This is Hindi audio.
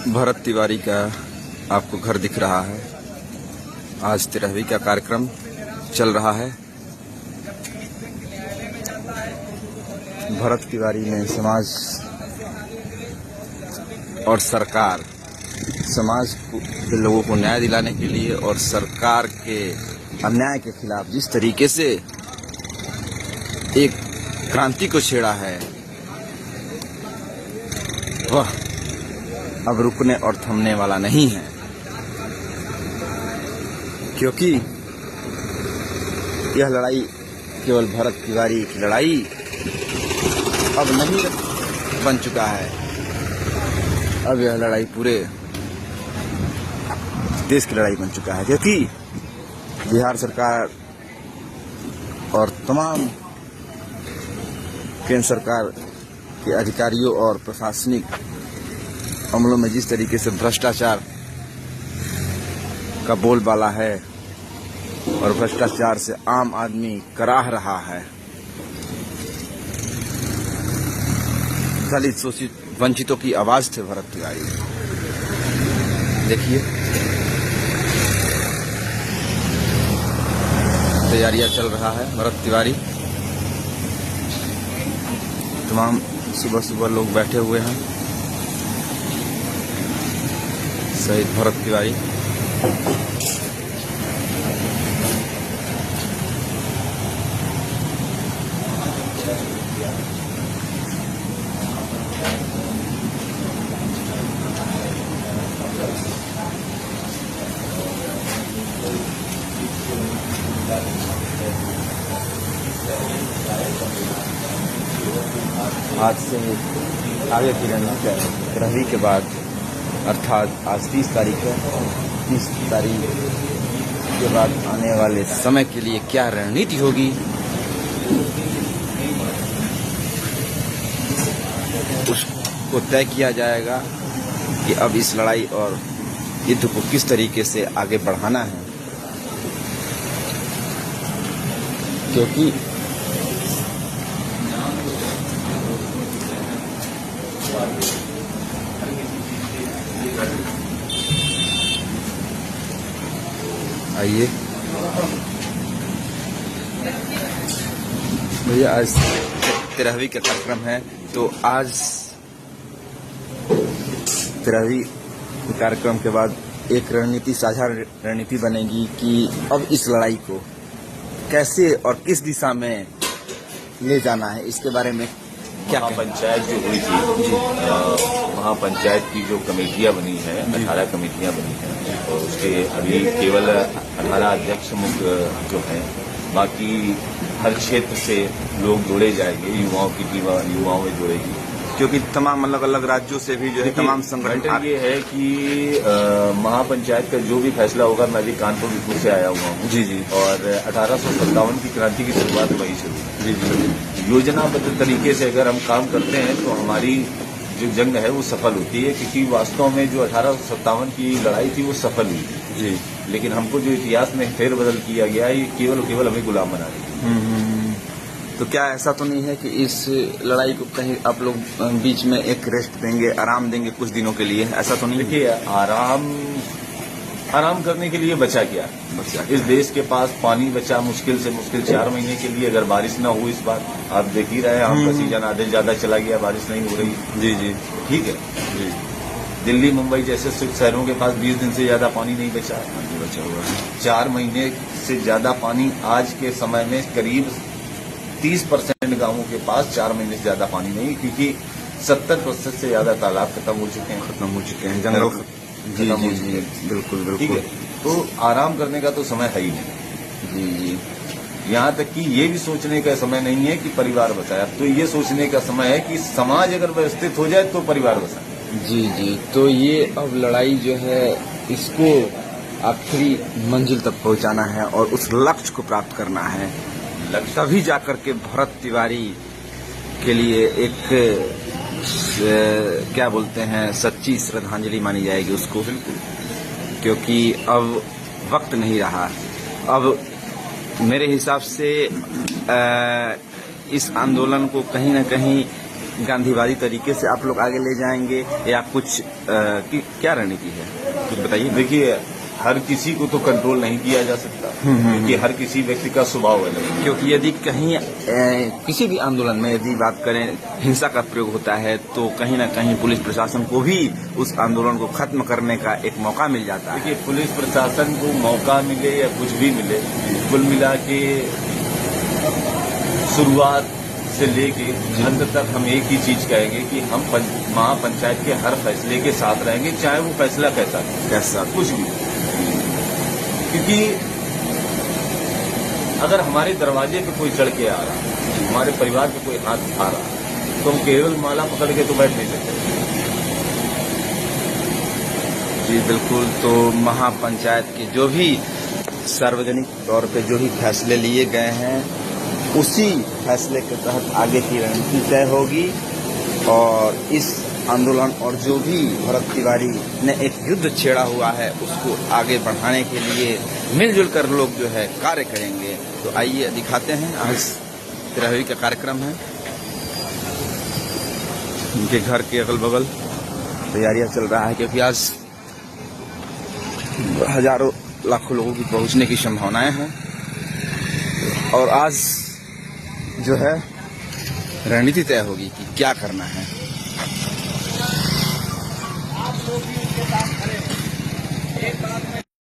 भरत तिवारी का आपको घर दिख रहा है। आज 13वीं का कार्यक्रम चल रहा है। भरत तिवारी ने समाज और सरकार, समाज के लोगों को न्याय दिलाने के लिए और सरकार के अन्याय के खिलाफ जिस तरीके से एक क्रांति को छेड़ा है, वह अब रुकने और थमने वाला नहीं है, क्योंकि यह लड़ाई केवल भरत तिवारी की लड़ाई अब नहीं बन चुका है। अब यह लड़ाई पूरे देश की लड़ाई बन चुका है, क्योंकि बिहार सरकार और तमाम केंद्र सरकार के अधिकारियों और प्रशासनिक अमलों में जिस तरीके से भ्रष्टाचार का बोलबाला है और भ्रष्टाचार से आम आदमी कराह रहा है, दलित शोषित वंचितों की आवाज थे भरत तिवारी। देखिए तैयारियां चल रहा है। भरत तिवारी, तमाम सुबह सुबह लोग बैठे हुए हैं। शहीद भरत तिवारी आज से आगे की रणनीति 13वीं के बाद, अर्थात आज 30 तारीख है, 30 तारीख के बाद आने वाले समय के लिए क्या रणनीति होगी, उसको तय किया जाएगा कि अब इस लड़ाई और युद्ध को किस तरीके से आगे बढ़ाना है। क्योंकि आइए भैया, आज 13वीं का कार्यक्रम है, तो आज 13वीं कार्यक्रम के बाद एक रणनीति, साझा रणनीति बनेगी कि अब इस लड़ाई को कैसे और किस दिशा में ले जाना है। इसके बारे में क्या पंचायत जो हुई थी, वहाँ पंचायत की जो कमेटियां बनी है, 18 कमेटियां बनी हैं, और उसके अभी केवल 18 अध्यक्ष मुख्य जो हैं, बाकी हर क्षेत्र से लोग जोड़े जाएंगे, युवाओं की टीम युवाओं में जोड़ेगी, क्योंकि तमाम अलग अलग राज्यों से भी जो है तमाम संगठन। ये है कि महापंचायत का जो भी फैसला होगा, मैं भी कानपुर से आया हुआ हूँ। जी जी। और 1857 की क्रांति की शुरुआत वहीं से हुई। जी जी। योजनाबद्ध तरीके से अगर हम काम करते हैं तो हमारी जो जंग है वो सफल होती है, क्योंकि वास्तव में जो 1857 की लड़ाई थी वो सफल हुई जी। लेकिन हमको जो इतिहास में फेरबदल किया गया है, ये केवल हमें गुलाम बना रही है। तो क्या ऐसा तो नहीं है कि इस लड़ाई को कहीं आप लोग बीच में एक रेस्ट देंगे, आराम देंगे कुछ दिनों के लिए? ऐसा तो नहीं? देखिए, आराम करने के लिए बचा क्या? इस देश के पास पानी बचा मुश्किल से मुश्किल 4 महीने के लिए। अगर बारिश न हो इस बार, आप देख ही रहे हैं, आम का सीजन आधे ज्यादा चला गया, बारिश नहीं हो रही। जी जी। ठीक है जी। दिल्ली मुंबई जैसे शहरों के पास 20 दिन से ज्यादा पानी नहीं बचा हुआ है। 4 महीने से ज्यादा पानी आज के समय में करीब 30% गांवों के पास 4 महीने से ज्यादा पानी नहीं, क्योंकि 70% से ज्यादा तालाब खत्म हो चुके हैं, जंगल जी जी जी, बिल्कुल बिल्कुल। ठीक है, तो आराम करने का तो समय है ही नहीं। जी जी। यहाँ तक कि ये भी सोचने का समय नहीं है कि परिवार बचाया, तो ये सोचने का समय है कि समाज अगर व्यवस्थित हो जाए तो परिवार बचाए। जी जी। तो ये अब लड़ाई जो है, इसको आखिरी मंजिल तक पहुंचाना है और उस लक्ष्य को प्राप्त करना है। तभी जाकर के भरत तिवारी के लिए एक क्या बोलते हैं, सच्ची श्रद्धांजलि मानी जाएगी उसको, क्योंकि अब वक्त नहीं रहा। अब मेरे हिसाब से इस आंदोलन को कहीं न कहीं गांधीवादी तरीके से आप लोग आगे ले जाएंगे या कुछ क्या रणनीति है, कुछ बताइए। देखिए, हर किसी को तो कंट्रोल नहीं किया जा सकता, क्योंकि हर किसी व्यक्ति का स्वभाव है। क्योंकि यदि कहीं किसी भी आंदोलन में यदि बात करें हिंसा का प्रयोग होता है तो कहीं ना कहीं पुलिस प्रशासन को भी उस आंदोलन को खत्म करने का एक मौका मिल जाता है। देखिए, पुलिस प्रशासन को मौका मिले या कुछ भी मिले, कुल मिला के शुरुआत से लेके अंत तक हम एक ही चीज कहेंगे कि हम महापंचायत के हर फैसले के साथ रहेंगे, चाहे वो फैसला कैसा कुछ भी। क्योंकि अगर हमारे दरवाजे पे कोई चढ़ के आ रहा, हमारे परिवार पे कोई हाथ उठा रहा, तो हम केवल माला पकड़ के तो बैठ नहीं सकते। जी बिल्कुल। तो महापंचायत के जो भी सार्वजनिक तौर पे जो भी फैसले लिए गए हैं उसी फैसले के तहत आगे की रणनीति तय होगी और इस आंदोलन और जो भी भरत तिवारी ने एक युद्ध छेड़ा हुआ है उसको आगे बढ़ाने के लिए मिलजुल कर लोग जो है कार्य करेंगे। तो आइए दिखाते हैं, आज 13वीं का कार्यक्रम है, उनके घर के अगल बगल तैयारियां चल रहा है क्योंकि आज हजारों लाखों लोगों की पहुंचने की संभावनाएं हैं और आज जो है रणनीति तय होगी कि क्या करना है। आप लोग भी उनके साथ खड़े हैं। एक बात